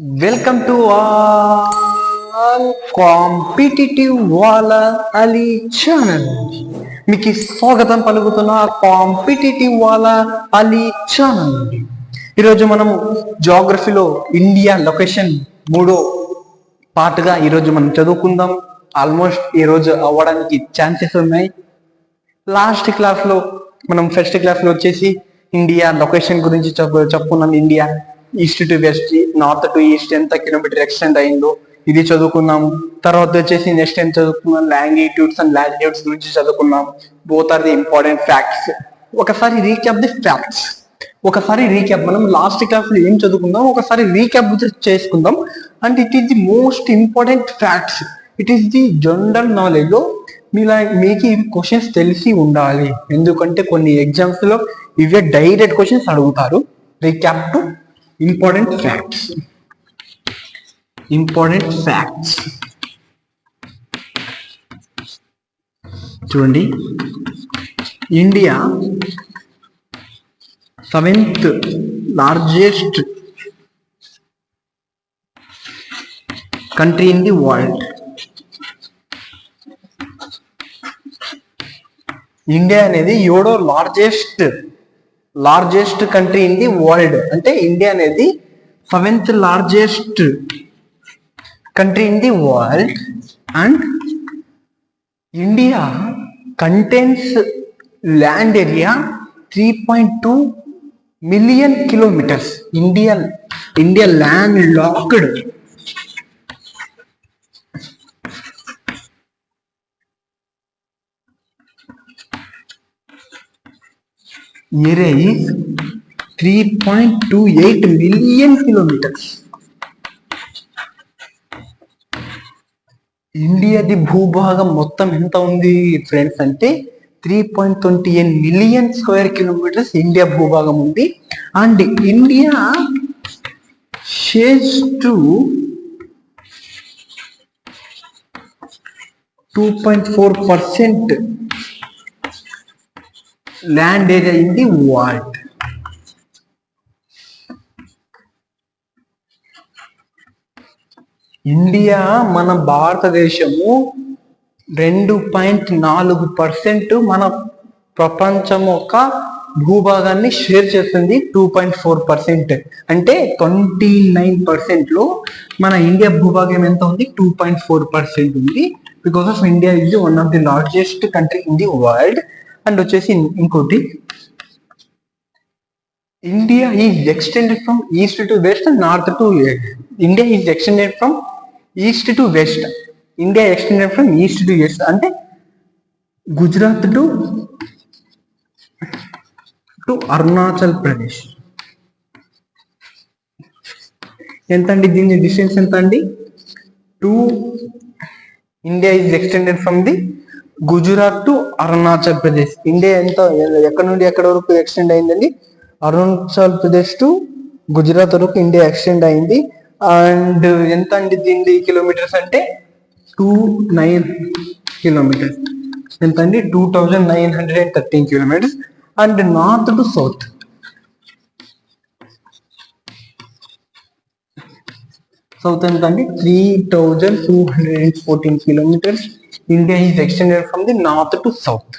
Welcome to all competitive వాళ్ళ Ali channel. మీకు స్వాగతం పలుకుతున్న కాంపిటిటివ్ వాళ్ళ అలీ ఛానల్. ఈరోజు మనము జాగ్రఫీలో ఇండియా లొకేషన్ మూడో పార్ట్గా ఈరోజు మనం చదువుకుందాం. ఆల్మోస్ట్ ఈరోజు అవ్వడానికి ఛాన్సెస్ ఉన్నాయి. లాస్ట్ క్లాస్లో మనం ఫస్ట్ క్లాస్లో వచ్చేసి ఇండియా లొకేషన్ గురించి చెప్పుకున్నాం. India east to west, north to east ఎంత కిలోమీటర్ ఎక్స్టెండ్ అయిందో ఇది చదువుకున్నాము. తర్వాత వచ్చేసి నెక్స్ట్ టైం చదువుకున్నాం లాంగిట్యూడ్స్ అండ్ లాటిట్యూడ్స్ గురించి చదువుకున్నాం. Both are the important facts. ఒకసారి రీక్యాప్ ది ఫ్యాక్ట్స్. ఒకసారి రీక్యాప్, మనం లాస్ట్ క్లాస్ లో ఏం చదువుకుందాం ఒకసారి రీక్యాప్ చేసుకుందాం. And it is the most important facts. It is the general knowledge లో మీకు ఇవి క్వశ్చన్స్ తెలిసి ఉండాలి. ఎందుకంటే కొన్ని ఎగ్జామ్స్ లో ఇవే డైరెక్ట్ క్వశ్చన్స్ అడుగుతారు. Recap two important facts. Important facts చూడండి. India 7th largest country in the world. India అనేది 7వ largest country in the world. అంటే ఇండియా అనేది 7th largest country in the world. And India contains land area 3.2 million kilometres. India land locked. Area is 3.28 million kilometres. ఇండియాది భూభాగం మొత్తం ఎంత ఉంది friends అంటే 3.28 మిలియన్ స్క్వేర్ కిలోమీటర్స్ ఇండియా భూభాగం ఉంది. And India shares to 2.4% land area in the world. India మన భారతదేశము 2.4% మన ప్రపంచం యొక్క భూభాగాన్ని షేర్ చేస్తుంది. 2.4% అంటే 29% లో మన ఇండియా భూభాగం ఎంత ఉంది? 2.4% ఉంది. Because of India is one of the largest country in the world. And వచ్చేసి ఇంకోటి, India is extended from east to west and north to India is extended from east to west. India extended from east to west అంటే Gujarat to Arunachal Pradesh. ఎంత అండి దీని distance ఎంత అండి? India is extended from the Gujarat to Arunachal Pradesh. India ఎంత ఎక్కడ నుండి ఎక్కడ వరకు ఎక్స్టెండ్ అయిందండి? అరుణాచల్ ప్రదేశ్ టు గుజరాత్ వరకు ఇండియా ఎక్స్టెండ్ అయింది. అండ్ ఎంత అండి దీని కిలోమీటర్స్ అంటే 29 కిలోమీటర్స్. ఎంత అండి? 2913 kilometres. And north to south ఎంత అండి? 3214 kilometres. India is extended from the north to south.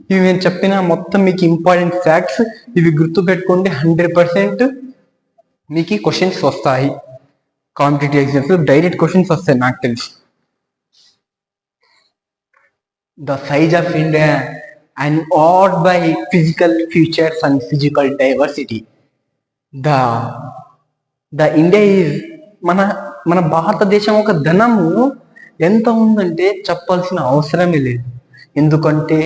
ఇవి నేను చెప్పిన మొత్తం మీకు ఇంపార్టెంట్ ఫ్యాక్ట్స్. ఇవి గుర్తు పెట్టుకోండి. 100% మీకు క్వశ్చన్స్ వస్తాయి. కాంపిటేటివ్ ఎగ్జామ్స్ డైరెక్ట్ క్వశ్చన్స్ వస్తాయి నాకు తెలిసి. The size of India and ఆర్డ్ by physical features and physical diversity. The India is మన భారతదేశం ఒక ధనము ఎంత ఉందంటే చెప్పాల్సిన అవసరమే లేదు. ఎందుకంటే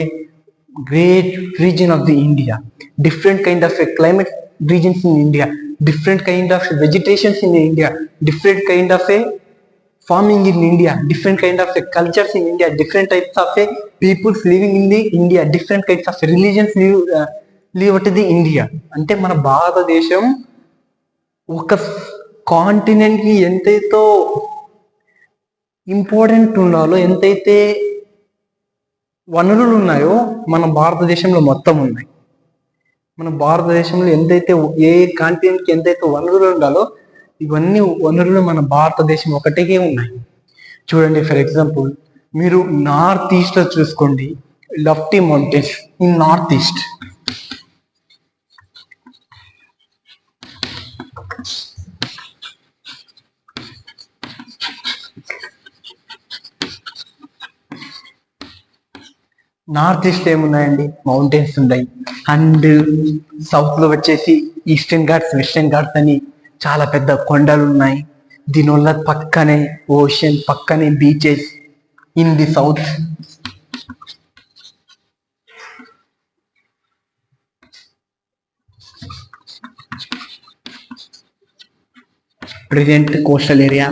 great reason of the India, different kind of climate regions in India, different kind of vegetations in India, different kind of a farming in India, different kind of cultures in India, different types of peoples living in the India, different kinds of religions live at the India. అంటే మన భారతదేశం ఒక continent కి ఎంతైతే important ఉండాలో, ఎంతైతే వనరులు ఉన్నాయో మన భారతదేశంలో మొత్తం ఉన్నాయి. మన భారతదేశంలో ఏ కాంటినెంట్కి ఎంతైతే వనరులు ఉండాలో ఇవన్నీ వనరులు మన భారతదేశం ఒకటే ఉన్నాయి. చూడండి, ఫర్ ఎగ్జాంపుల్ మీరు నార్త్ ఈస్ట్ లో చూసుకోండి, lofty mountains in north east. North east ఏమున్నాయండి, మౌంటైన్స్ ఉన్నాయి. అండ్ సౌత్ లో వచ్చేసి ఈస్టర్న్ ఘాట్స్, వెస్టర్న్ ఘాట్స్ అని చాలా పెద్ద కొండలు ఉన్నాయి. దీనివల్ల పక్కనే ఓషన్, పక్కనే beaches in the south. Present coastal area.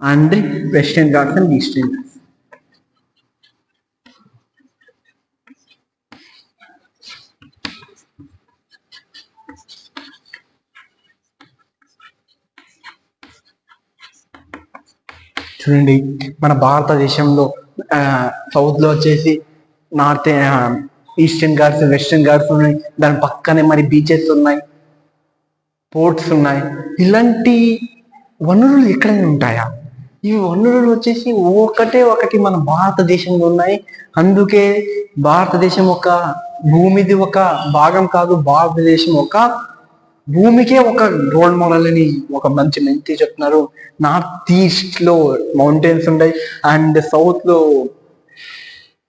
and the Western Ghats and Eastern Ghats. చూడండి, మన భారతదేశంలో సౌత్ లో వచ్చేసి north eastern Ghats, western Ghats ఉన్నాయి. దాని పక్కనే మరి బీచెస్ ఉన్నాయి, పోర్ట్స్ ఉన్నాయి. ఇలాంటి వనరులు ఎక్కడైనా ఉంటాయా? ఈ వనరులు వచ్చేసి ఒకటి మన భారతదేశంలో ఉన్నాయి. అందుకే భారతదేశం ఒక భూమిది ఒక భాగం కాదు, భారతదేశం ఒక భూమికే ఒక రోల్ మోడల్ అని ఒక మంచి మెంతి చెప్తున్నారు. నార్త్ ఈస్ట్ లో మౌంటైన్స్ ఉన్నాయి, అండ్ సౌత్ లో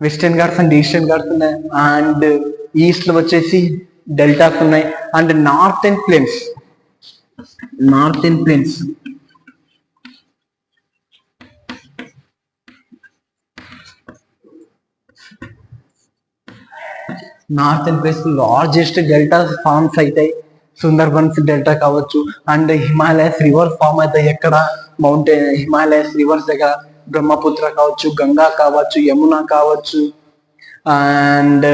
western Ghats and eastern Ghats ఉన్నాయి, అండ్ ఈస్ట్ లో వచ్చేసి డెల్టాస్ ఉన్నాయి, and northern plains. Northern plains largest deltas forms అవుతాయి. సుందర్బన్స్ డెల్టా కావచ్చు, అండ్ హిమాలయస్ రివర్ ఫామ్ అవుతాయి. ఎక్కడ మౌంటైన్ హిమాలయస్ రివర్స్ దగ్గర బ్రహ్మపుత్ర కావచ్చు, గంగా కావచ్చు, యమున కావచ్చు, అండ్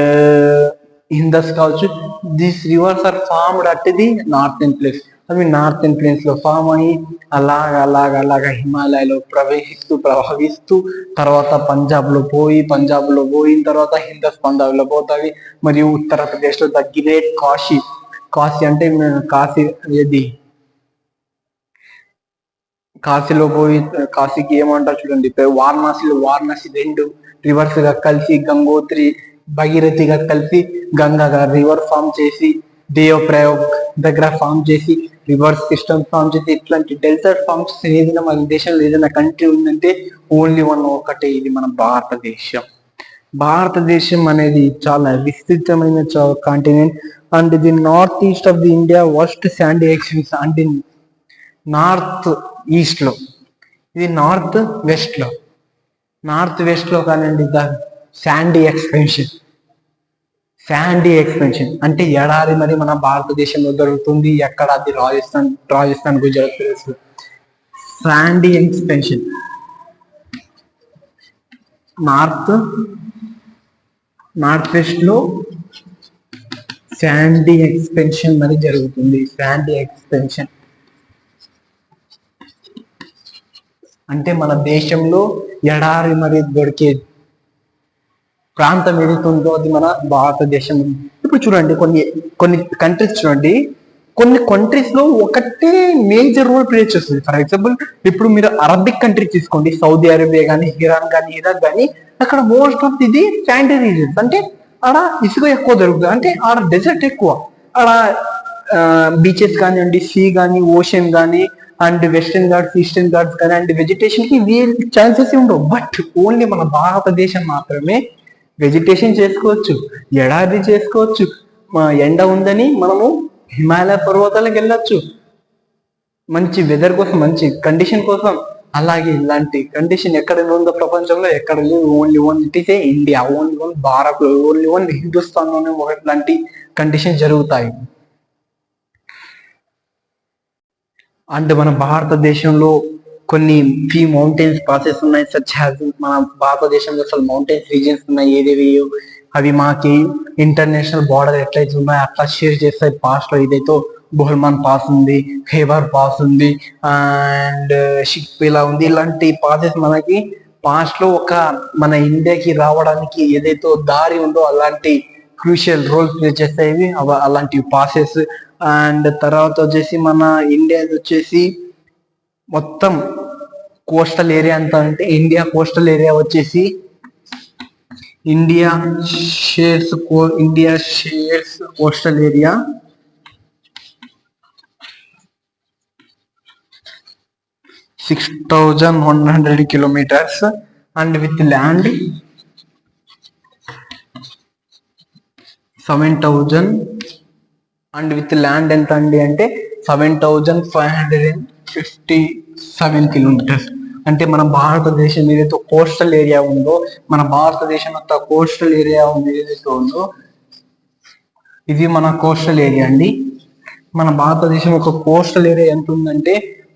ఇందస్ కావచ్చు. These rivers are formed at the northern plains. అవి నార్థన్ ప్లేన్స్ లో ఫామ్ అయ్యి అలాగా హిమాలయలో ప్రవహిస్తూ తర్వాత పంజాబ్ లో పోయిన తర్వాత హిందస్ పంజాబ్ లో పోతాయి. మరియు ఉత్తరప్రదేశ్ లో ద గ్రేట్ కాశీ అంటే కాశీ ఏది కాశీలో పోయి కాశీకి ఏమంటారు చూడండి, వారణాసి 2 రివర్స్ గా కలిసి గంగోత్రి భగీరథిగా కలిసి గంగా రివర్ ఫామ్ చేసి దేవప్రయాగ్ దగ్గర ఫామ్ చేసి రివర్స్ సిస్టమ్ ఫామ్ చేసి ఇట్లాంటి డెల్టా ఫామ్స్ ఏదైనా మన దేశంలో ఏదైనా కంట్రీ ఉందంటే ఓన్లీ ఒకటే, ఇది మన భారతదేశం. భారతదేశం అనేది చాలా విస్తృతమైన continent. And the north east of the India worst sandy extents. అంటే నార్త్ ఈస్ట్ లో, ఇది నార్త్ వెస్ట్ లో కానివ్వండి, ద శాండీ ఎక్స్పెన్షన్ అంటే ఎడారి మరి మన భారతదేశంలో దొరుకుతుంది. ఎక్కడ? అది Rajasthan Gujarat plains. Sandy expansion north west లో శాండీ ఎక్స్పెన్షన్ మరి జరుగుతుంది. శాండీ ఎక్స్పెన్షన్ అంటే మన దేశంలో ఎడారి మరి దొరికే ప్రాంతం ఏదైతుందో అది మన భారతదేశం. ఇప్పుడు చూడండి, కొన్ని కంట్రీస్ చూడండి, కొన్ని కంట్రీస్ లో ఒకటే మేజర్ రోల్ ప్లే చేస్తుంది. ఫర్ ఎగ్జాంపుల్, ఇప్పుడు మీరు అరబిక్ కంట్రీ తీసుకోండి, సౌదీ అరేబియా కానీ, ఇరాన్ కానీ, ఇరాక్ కానీ, అక్కడ మోస్ట్ ఆఫ్ ఇది శాండీ రీజన్స్. అంటే ఆడ ఇసుక ఎక్కువ దొరుకుతుంది, అంటే ఆడ డెజర్ట్ ఎక్కువ. ఆడ బీచెస్ కానివ్వండి, సీ కానీ, ఓషన్ కానీ, and western Ghats, eastern Ghats కానీ, అండ్ వెజిటేషన్ కి ఛాన్సెస్ ఉండవు. బట్ ఓన్లీ మన భారతదేశం మాత్రమే వెజిటేషన్ చేసుకోవచ్చు, ఎడారి చేసుకోవచ్చు. ఎండ ఉందని మనము హిమాలయ పర్వతాలకు వెళ్ళొచ్చు మంచి వెదర్ కోసం, మంచి కండిషన్ కోసం. అలాగే ఇలాంటి కండిషన్ ఎక్కడ ఉందో ప్రపంచంలో ఎక్కడ లేదు. Only it is India, only Bharat, only Hindustan లోనే ఒకలాంటి కండిషన్ జరుగుతాయి. అండ్ మన భారతదేశంలో కొన్ని ఫీ మౌంటైన్స్ ప్రాసెస్ ఉన్నాయి. సచ్ హ్యాస్ మన భారతదేశంలో అసలు మౌంటైన్స్ రీజియన్స్ ఉన్నాయి ఏదేవి, అవి మాకి ఇంటర్నేషనల్ బార్డర్ ఎట్లయితే ఉన్నాయో అట్లా షేర్ చేస్తాయి. పాస్ట్ లో ఏదైతే బోహల్మాన్ పాస్ ఉంది, ఖైబర్ పాస్ ఉంది, అండ్ షిక్పేలా ఉంది. ఇలాంటి పాసెస్ మనకి పాస్ట్ లో మన ఇండియాకి రావడానికి ఏదైతే దారి ఉందో అలాంటి క్రూషియల్ రోల్ ప్లే చేస్తాయి అలాంటి పాసెస్. అండ్ తర్వాత వచ్చేసి మన ఇండియా వచ్చేసి మొత్తం కోస్టల్ ఏరియా అంతా, అంటే ఇండియా కోస్టల్ ఏరియా వచ్చేసి India shares coastal area 6,100 kilometers and with land 7,000 and with land ఎంత అండి అంటే 7,557 కిలోమీటర్స్. అంటే మన భారతదేశం ఏదైతే కోస్టల్ ఏరియా ఉందో, మన భారతదేశం అంతా కోస్టల్ ఏరియా ఉంది ఏదైతే ఉందో ఇది మన కోస్టల్ ఏరియా అండి. మన భారతదేశం ఒక కోస్టల్ ఏరియా ఎంత ఉందంటే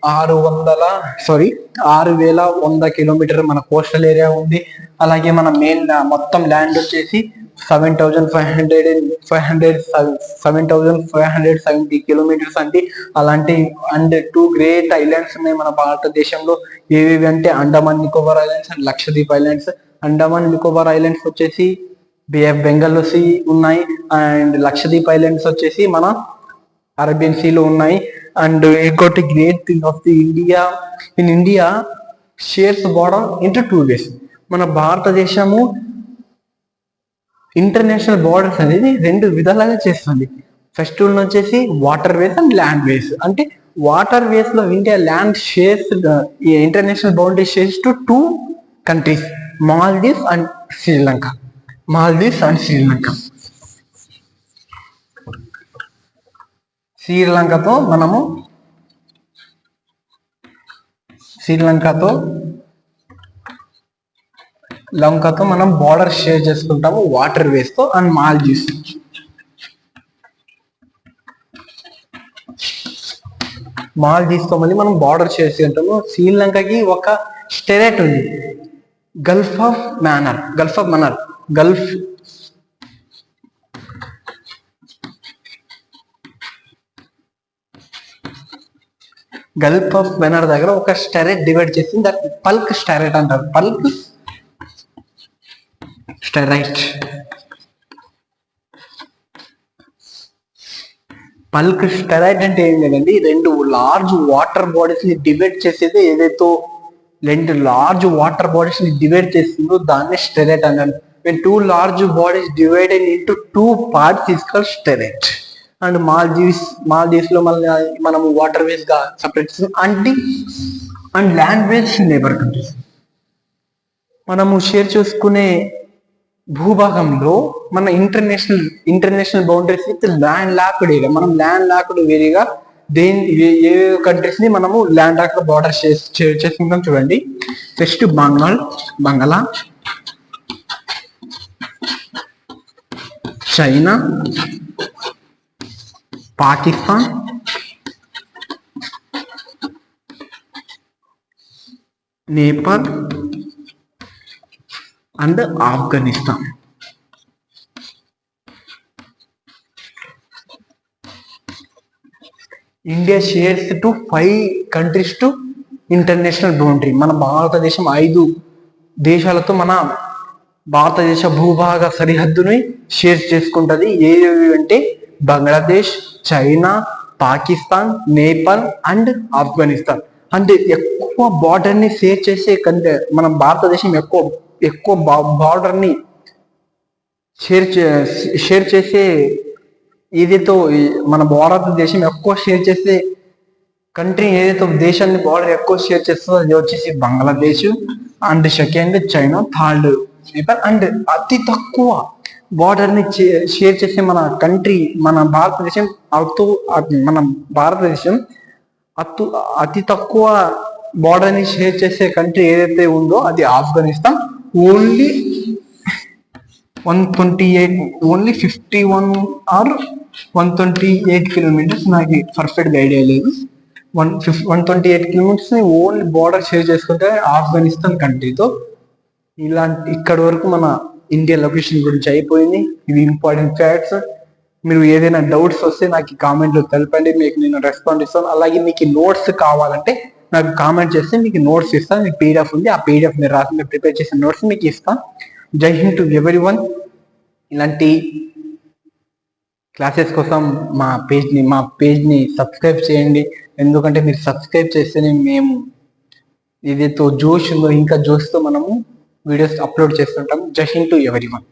6,100 కిలోమీటర్ మన కోస్టల్ ఏరియా ఉంది. అలాగే మన మెయిన్ మొత్తం ల్యాండ్ వచ్చేసి 7,570 కిలోమీటర్స్ అండి. అలాంటి అండ్ 2 గ్రేట్ ఐలాండ్స్ ఉన్నాయి మన భారతదేశంలో. ఏవేవి అంటే Andaman Nicobar islands and Lakshadweep islands. Andaman Nicobar islands వచ్చేసి బే ఆఫ్ బెంగాల్ ఉన్నాయి, అండ్ లక్షద్వీప్ ఐలాండ్స్ వచ్చేసి మన అరేబియన్ సీలో ఉన్నాయి. అండ్ ఇంకోటి great thing of the India shares border into 2 ways. మన భారతదేశము ఇంటర్నేషనల్ బోర్డర్స్ అనేది 2 విధాలుగా చేస్తుంది. ఫస్ట్ వచ్చేసి water ways and land ways. అంటే వాటర్ వేస్ లో India land shares international boundary shares to 2 countries, Maldives and Sri Lanka. శ్రీలంకతో మనం బార్డర్ షేర్ చేసుకుంటాము వాటర్ వేస్ తో. అండ్ మాల్దీవ్స్ తో మళ్ళీ మనం బార్డర్ షేర్ చేసుకుంటాము. శ్రీలంకకి ఒక స్టెరేట్ ఉంది, Gulf of Mannar. Gulf of Mannar దగ్గర ఒక స్టెరేట్ డివైడ్ చేసింది, దాన్ని పల్క్ స్టెరేట్ అంటారు. పల్క్ స్టెరైట్ అంటే ఏం లేదండి, 2 లార్జ్ వాటర్ బాడీస్ ని డివైడ్ చేసేది ఏదైతే 2 లార్జ్ వాటర్ బాడీస్ ని డివైడ్ చేసిందో దాన్ని స్టెరైట్ అన్నాను. when 2 large bodies divided into 2 parts is called strait. And Maldives లో మనము వాటర్ వేస్ గా సపరేట్ చేస్తాం. And land ways neighbour countries. మనము షేర్ చేసుకునే భూభాగంలో మన international boundaries with land locked area. మనం ల్యాండ్ లాక్డ్ ఏరియాగా ఏ కంట్రీస్ ని మనము ల్యాండ్ లాక్డ్ బార్డర్ చేసుకుంటాం చూడండి. First Bangla, China, Pakistan, Nepal and Afghanistan. India shares to 5 countries to international boundary. మన భారతదేశం 5 దేశాలతో మన భారతదేశ భూభాగ సరిహద్దుని షేర్ చేసుకుంటది. ఏవి అంటే బంగ్లాదేశ్, చైనా, పాకిస్తాన్, నేపాల్ అండ్ ఆఫ్ఘనిస్తాన్. అంటే ఎక్కువ బార్డర్ ని షేర్ చేసే కంటే మన భారతదేశం ఎక్కువ బార్డర్ ని షేర్ చేసే ఏదైతే మన భారతదేశం ఎక్కువ షేర్ చేసే కంట్రీ ఏదైతే దేశాన్ని బార్డర్ ఎక్కువ షేర్ చేస్తుందో అది వచ్చేసి Bangladesh, and second China, third Nepal. And అతి తక్కువ బార్డర్ ని షేర్ చేసే మన భారతదేశం అతి తక్కువ బార్డర్ ని షేర్ చేసే కంట్రీ ఏదైతే ఉందో అది ఆఫ్ఘనిస్తాన్. ఓన్లీ 51 or 128 కిలోమీటర్స్, నాకు పర్ఫెక్ట్ ఐడియా లేదు. 128 కిలోమీటర్స్ ని ఓన్లీ బార్డర్ షేర్ చేసుకుంటే ఆఫ్ఘనిస్తాన్ కంట్రీతో. ఇక్కడి వరకు మన ఇండియా లొకేషన్ గురించి అయిపోయింది. ఇవి ఇంపార్టెంట్ ఫ్యాక్ట్స్. మీరు ఏదైనా డౌట్స్ వస్తే నాకు కామెంట్లో తెలపండి, మీకు నేను రెస్పాండ్ ఇస్తాను. అలాగే మీకు నోట్స్ కావాలంటే నాకు కామెంట్ చేస్తే మీకు నోట్స్ ఇస్తాను. మీకు పీడిఎఫ్ ఉంది, ఆ పీడిఎఫ్ మీరు రాసి మీరు ప్రిపేర్ చేసిన నోట్స్ మీకు ఇస్తాను. జై హింద్ టు ఎవరీవన్. ఇలాంటి క్లాసెస్ కోసం మా పేజ్ని సబ్స్క్రైబ్ చేయండి. ఎందుకంటే మీరు సబ్స్క్రైబ్ చేస్తేనే మేము ఏదైతే జోష్ ఉందో ఇంకా జోష్తో మనము వీడియోస్ అప్లోడ్ చేస్తుంటాం. జై హింద్ టు ఎవరీవన్.